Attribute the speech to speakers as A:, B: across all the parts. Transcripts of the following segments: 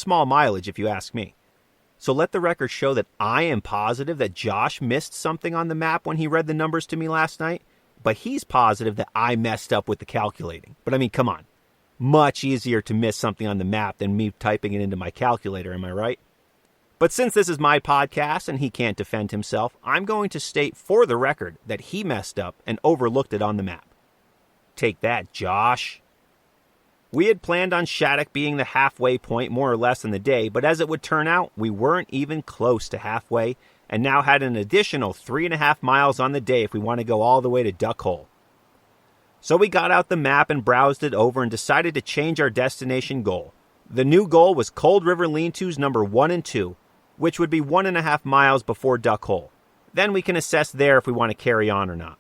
A: small mileage if you ask me. So let the record show that I am positive that Josh missed something on the map when he read the numbers to me last night, but he's positive that I messed up with the calculating. But I mean, come on. Much easier to miss something on the map than me typing it into my calculator, am I right? But since this is my podcast and he can't defend himself, I'm going to state for the record that he messed up and overlooked it on the map. Take that, Josh. We had planned on Shattuck being the halfway point more or less in the day, but as it would turn out, we weren't even close to halfway and now had an additional 3.5 miles on the day if we want to go all the way to Duck Hole. So we got out the map and browsed it over and decided to change our destination goal. The new goal was Cold River Lean-Tos number 1 and 2, which would be 1.5 miles before Duck Hole. Then we can assess there if we want to carry on or not.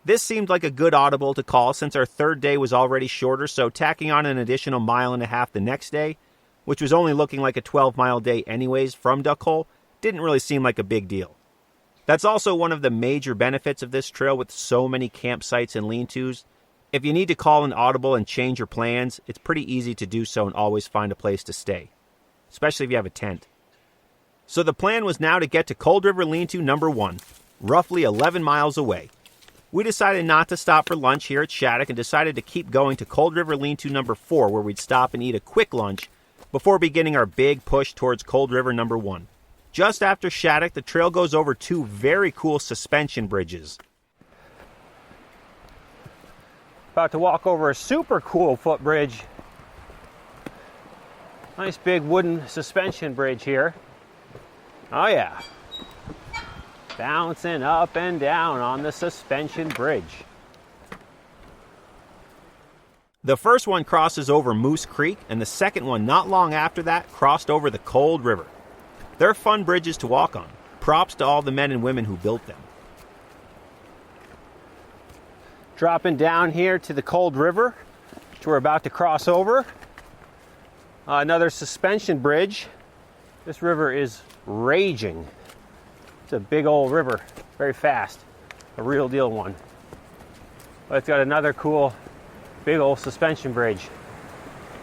A: This seemed like a good audible to call since our third day was already shorter, so tacking on an additional 1.5 miles the next day, which was only looking like a 12-mile day anyways from Duck Hole, didn't really seem like a big deal. That's also one of the major benefits of this trail with so many campsites and lean-tos. If you need to call an audible and change your plans, it's pretty easy to do so and always find a place to stay, especially if you have a tent. So the plan was now to get to Cold River Lean-To number 1, roughly 11 miles away. We decided not to stop for lunch here at Shattuck and decided to keep going to Cold River Lean-To number 4, where we'd stop and eat a quick lunch before beginning our big push towards Cold River number 1. Just after Shattuck, the trail goes over 2 very cool suspension bridges. About to walk over a super cool footbridge. Nice big wooden suspension bridge here. Oh yeah. Bouncing up and down on the suspension bridge. The first one crosses over Moose Creek, and the second one not long after that crossed over the Cold River. They're fun bridges to walk on. Props to all the men and women who built them. Dropping down here to the Cold River, which we're about to cross over. Another suspension bridge. This river is raging. It's a big old river, very fast, a real deal one. But it's got another cool, big old suspension bridge.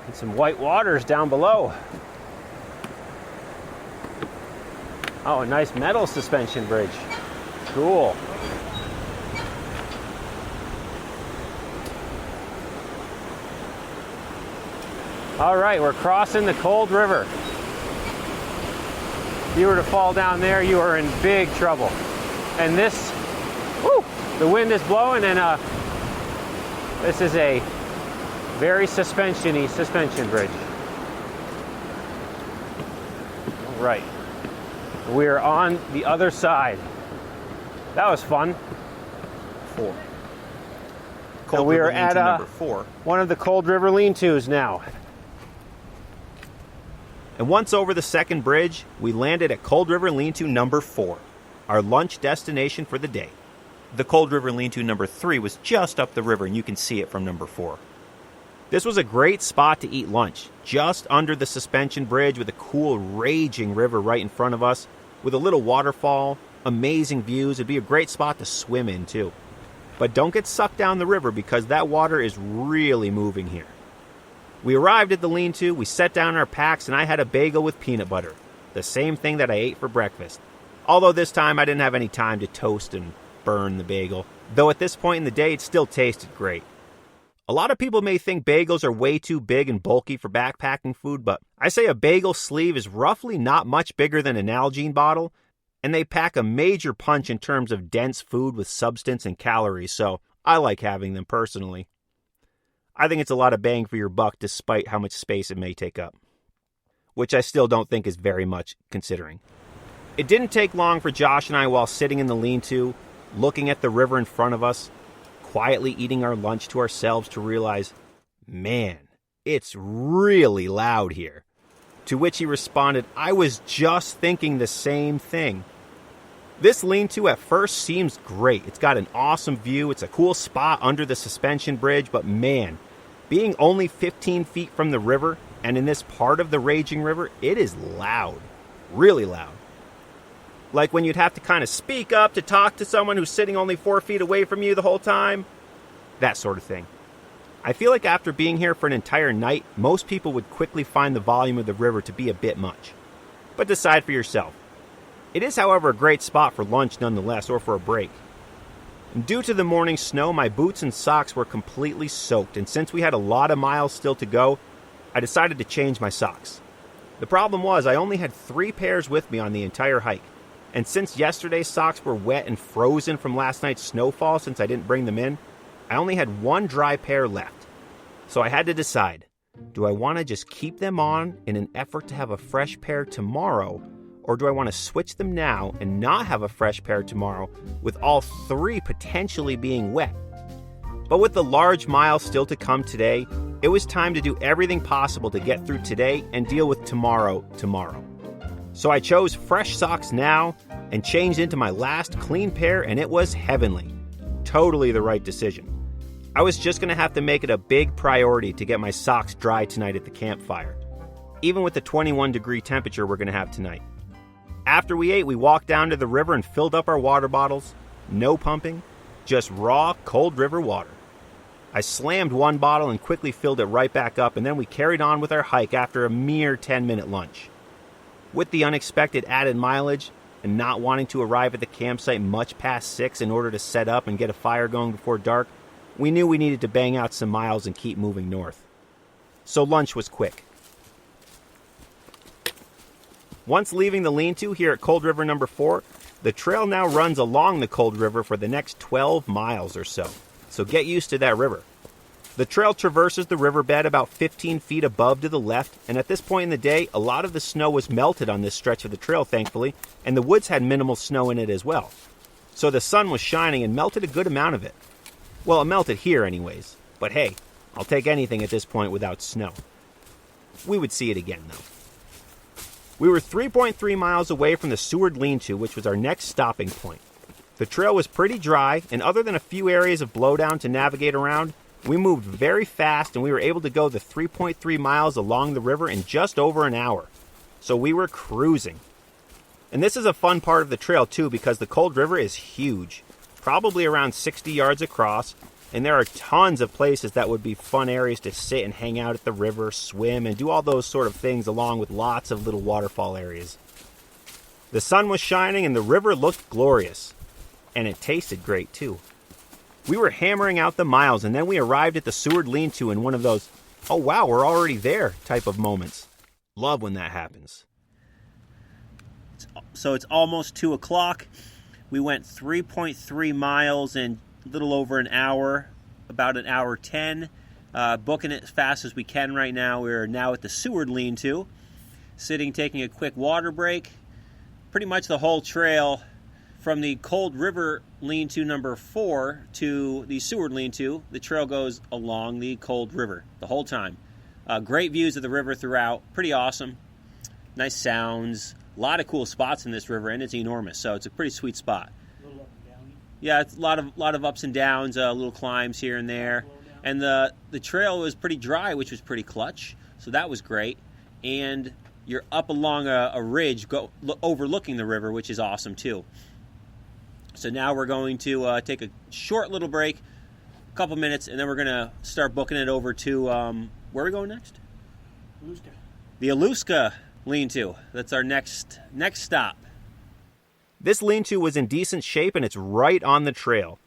A: And some white waters down below. Oh, a nice metal suspension bridge. Cool. All right, we're crossing the Cold River. If you were to fall down there, you are in big trouble. And this, the wind is blowing, and this is a very suspension-y suspension bridge. All right, we are on the other side. That was fun.
B: 4.
A: So we are at
B: number 4.
A: One of the Cold River lean-tos now. And once over the second bridge, we landed at Cold River Lean-To number 4, our lunch destination for the day. The Cold River Lean-To number 3 was just up the river, and you can see it from number 4. This was a great spot to eat lunch, just under the suspension bridge with a cool, raging river right in front of us, with a little waterfall, amazing views. It'd be a great spot to swim in, too. But don't get sucked down the river because that water is really moving here. We arrived at the lean-to, we set down our packs, and I had a bagel with peanut butter, the same thing that I ate for breakfast. Although this time I didn't have any time to toast and burn the bagel, though at this point in the day it still tasted great. A lot of people may think bagels are way too big and bulky for backpacking food, but I say a bagel sleeve is roughly not much bigger than an Nalgene bottle, and they pack a major punch in terms of dense food with substance and calories, so I like having them personally. I think it's a lot of bang for your buck despite how much space it may take up, which I still don't think is very much considering. It didn't take long for Josh and I, while sitting in the lean-to, looking at the river in front of us, quietly eating our lunch to ourselves, to realize, man, it's really loud here. To which he responded, I was just thinking the same thing. This lean-to at first seems great. It's got an awesome view. It's a cool spot under the suspension bridge, but man, being only 15 feet from the river and in this part of the raging river, it is loud, really loud. Like when you'd have to kind of speak up to talk to someone who's sitting only 4 feet away from you the whole time. That sort of thing. I feel like after being here for an entire night, most people would quickly find the volume of the river to be a bit much. But decide for yourself. It is, however, a great spot for lunch nonetheless, or for a break. Due to the morning snow, my boots and socks were completely soaked, and since we had a lot of miles still to go, I decided to change my socks. The problem was I only had 3 pairs with me on the entire hike, and since yesterday's socks were wet and frozen from last night's snowfall since I didn't bring them in, I only had 1 dry pair left. So I had to decide, do I want to just keep them on in an effort to have a fresh pair tomorrow, or do I want to switch them now and not have a fresh pair tomorrow with all 3 potentially being wet? But with the large miles still to come today, it was time to do everything possible to get through today and deal with tomorrow. So I chose fresh socks now and changed into my last clean pair, and it was heavenly. Totally the right decision. I was just going to have to make it a big priority to get my socks dry tonight at the campfire, even with the 21-degree temperature we're going to have tonight. After we ate, we walked down to the river and filled up our water bottles. No pumping, just raw, cold river water. I slammed 1 bottle and quickly filled it right back up, and then we carried on with our hike after a mere 10-minute lunch. With the unexpected added mileage and not wanting to arrive at the campsite much past 6 in order to set up and get a fire going before dark, we knew we needed to bang out some miles and keep moving north. So lunch was quick. Once leaving the lean-to here at Cold River number 4, the trail now runs along the Cold River for the next 12 miles or so. So get used to that river. The trail traverses the riverbed about 15 feet above to the left, and at this point in the day, a lot of the snow was melted on this stretch of the trail, thankfully, and the woods had minimal snow in it as well. So the sun was shining and melted a good amount of it. Well, it melted here anyways, but hey, I'll take anything at this point without snow. We would see it again, though. We were 3.3 miles away from the Seward Lean-To, which was our next stopping point. The trail was pretty dry, and other than a few areas of blowdown to navigate around, we moved very fast and we were able to go the 3.3 miles along the river in just over an hour. So we were cruising. And this is a fun part of the trail too, because the Cold River is huge, probably around 60 yards across, and there are tons of places that would be fun areas to sit and hang out at the river, swim, and do all those sort of things, along with lots of little waterfall areas. The sun was shining and the river looked glorious, and it tasted great too. We were hammering out the miles, and then we arrived at the Seward Lean-To in one of those, oh wow, we're already there type of moments. Love when that happens. So it's almost 2 o'clock. We went 3.3 miles in a little over an hour, about an hour 10. Booking it as fast as we can right now. We're now at the Seward Lean-To, sitting, taking a quick water break. Pretty much the whole trail from the Cold River Lean-To number 4 to the Seward Lean-To, the trail goes along the Cold River the whole time. Great views of the river throughout. Pretty awesome. Nice sounds. A lot of cool spots in this river, and it's enormous, so it's a pretty sweet spot.
B: A little up and down.
A: Yeah, it's a lot of ups and downs, little climbs here and there. And the trail was pretty dry, which was pretty clutch, so that was great. And you're up along a ridge overlooking the river, which is awesome too. So now we're going to take a short little break, a couple minutes, and then we're going to start booking it over to, where are we going next?
B: Aluska.
A: The Aluska Lean-To. That's our next stop. This lean-to was in decent shape, and it's right on the trail.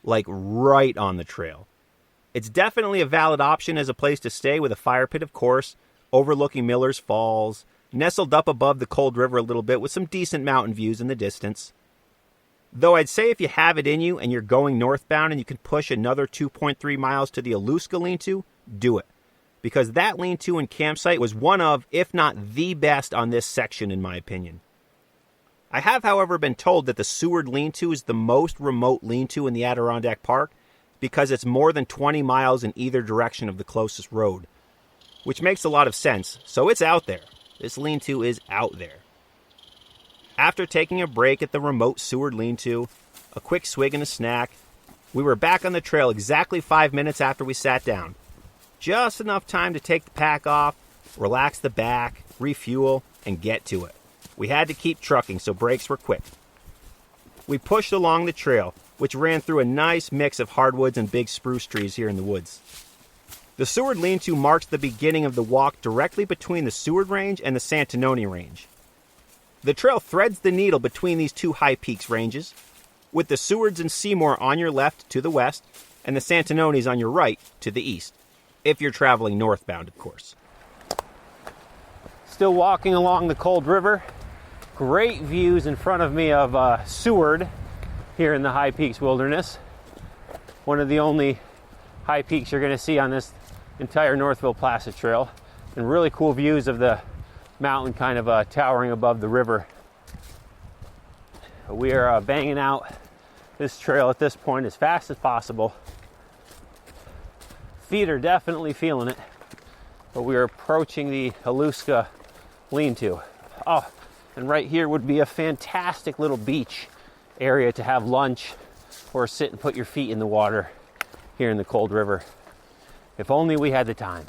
A: Like, right on the trail. It's definitely a valid option as a place to stay with a fire pit, of course, overlooking Miller's Falls, nestled up above the Cold River a little bit with some decent mountain views in the distance. Though I'd say if you have it in you and you're going northbound and you can push another 2.3 miles to the Aluska Lean-To, do it. Because that lean-to and campsite was one of, if not the best on this section in my opinion. I have, however, been told that the Seward Lean-To is the most remote lean-to in the Adirondack Park because it's more than 20 miles in either direction of the closest road. Which makes a lot of sense, so it's out there. This lean-to is out there. After taking a break at the remote Seward Lean-To, a quick swig and a snack, we were back on the trail exactly 5 minutes after we sat down. Just enough time to take the pack off, relax the back, refuel, and get to it. We had to keep trucking, so breaks were quick. We pushed along the trail, which ran through a nice mix of hardwoods and big spruce trees here in the woods. The Seward Lean-To marks the beginning of the walk directly between the Seward Range and the Santanoni Range. The trail threads the needle between these two high peaks ranges, with the Sewards and Seymour on your left to the west, and the Santanonis on your right to the east, if you're traveling northbound, of course. Still walking along the Cold River. Great views in front of me of Seward here in the High Peaks Wilderness. One of the only high peaks you're going to see on this entire Northville-Placid Trail, and really cool views of the mountain kind of towering above the river. We are banging out this trail at this point as fast as possible. Feet are definitely feeling it, but we are approaching the Aluska Lean-To. Oh, and right here would be a fantastic little beach area to have lunch or sit and put your feet in the water here in the Cold River. If only we had the time.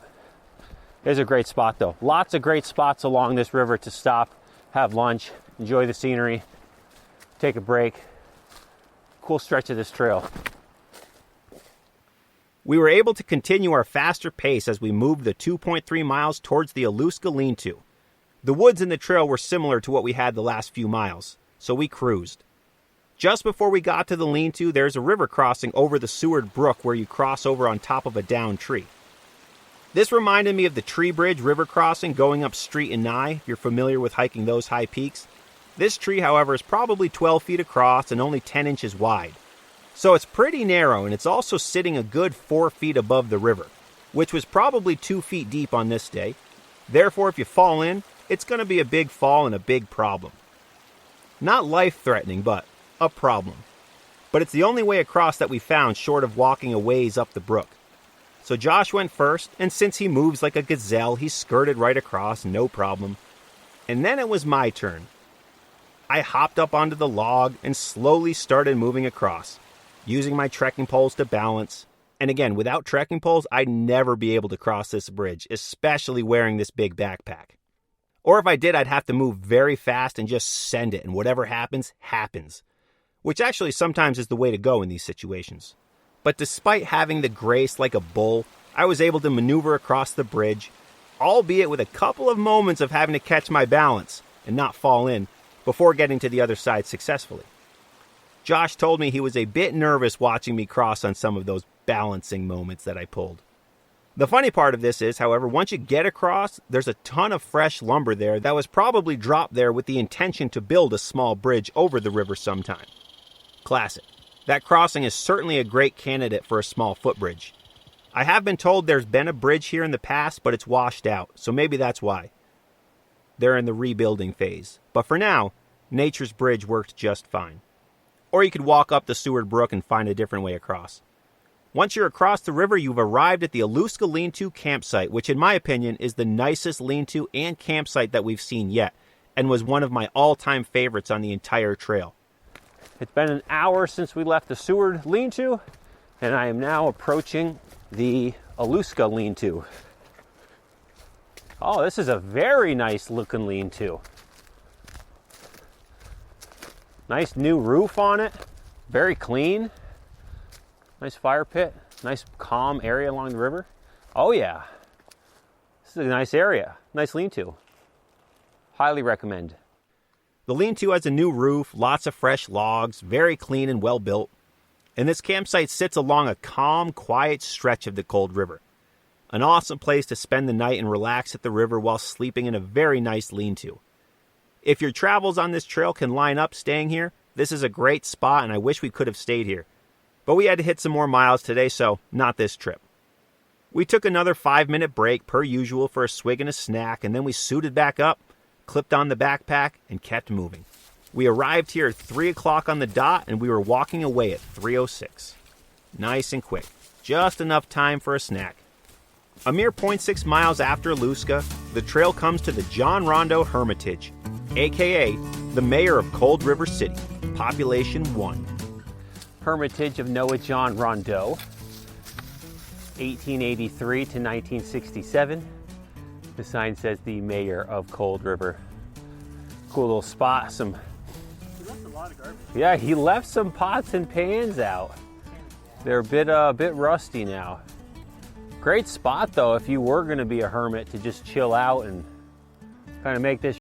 A: It's a great spot though. Lots of great spots along this river to stop, have lunch, enjoy the scenery, take a break. Cool stretch of this trail. We were able to continue our faster pace as we moved the 2.3 miles towards the Aluska Lean-To. The woods in the trail were similar to what we had the last few miles, so we cruised. Just before we got to the Lean-To, there's a river crossing over the Seward Brook where you cross over on top of a downed tree. This reminded me of the Tree Bridge river crossing going up Street and Nye, if you're familiar with hiking those high peaks. This tree, however, is probably 12 feet across and only 10 inches wide. So it's pretty narrow, and it's also sitting a good 4 feet above the river, which was probably 2 feet deep on this day. Therefore, if you fall in, it's going to be a big fall and a big problem. Not life-threatening, but a problem. But it's the only way across that we found short of walking a ways up the brook. So Josh went first, and since he moves like a gazelle, he skirted right across, no problem. And then it was my turn. I hopped up onto the log and slowly started moving across, using my trekking poles to balance. And again, without trekking poles, I'd never be able to cross this bridge, especially wearing this big backpack. Or if I did, I'd have to move very fast and just send it, and whatever happens, happens. Which actually sometimes is the way to go in these situations. But despite having the grace like a bull, I was able to maneuver across the bridge, albeit with a couple of moments of having to catch my balance and not fall in before getting to the other side successfully. Josh told me he was a bit nervous watching me cross on some of those balancing moments that I pulled. The funny part of this is, however, once you get across, there's a ton of fresh lumber there that was probably dropped there with the intention to build a small bridge over the river sometime. Classic. That crossing is certainly a great candidate for a small footbridge. I have been told there's been a bridge here in the past, but it's washed out, so maybe that's why. They're in the rebuilding phase. But for now, Nature's Bridge worked just fine. Or you could walk up the Seward Brook and find a different way across. Once you're across the river, you've arrived at the Aluska Lean-To campsite, which in my opinion is the nicest lean-to and campsite that we've seen yet, and was one of my all-time favorites on the entire trail. It's been an hour since we left the Seward Lean-To, and I am now approaching the Aluska Lean-To. Oh, this is a very nice looking lean-to. Nice new roof on it, very clean. Nice fire pit, nice calm area along the river. Oh yeah, this is a nice area, nice lean-to. Highly recommend. The lean-to has a new roof, lots of fresh logs, very clean and well built. And this campsite sits along a calm, quiet stretch of the Cold River. An awesome place to spend the night and relax at the river while sleeping in a very nice lean-to. If your travels on this trail can line up staying here, this is a great spot and I wish we could have stayed here. But we had to hit some more miles today, so not this trip. We took another 5-minute break per usual for a swig and a snack, and then we suited back up, clipped on the backpack, and kept moving. We arrived here at 3 o'clock on the dot, and we were walking away at 3:06. Nice and quick, just enough time for a snack. A mere 0.6 miles after Aluska, the trail comes to the John Rondo Hermitage, a.k.a. the mayor of Cold River City, population 1. Hermitage of Noah John Rondeau, 1883 to 1967. The sign says the mayor of Cold River. Cool little spot. He
B: left a lot of garbage.
A: Yeah, he left some pots and pans out. They're a bit rusty now. Great spot though if you were going to be a hermit to just chill out and kind of make this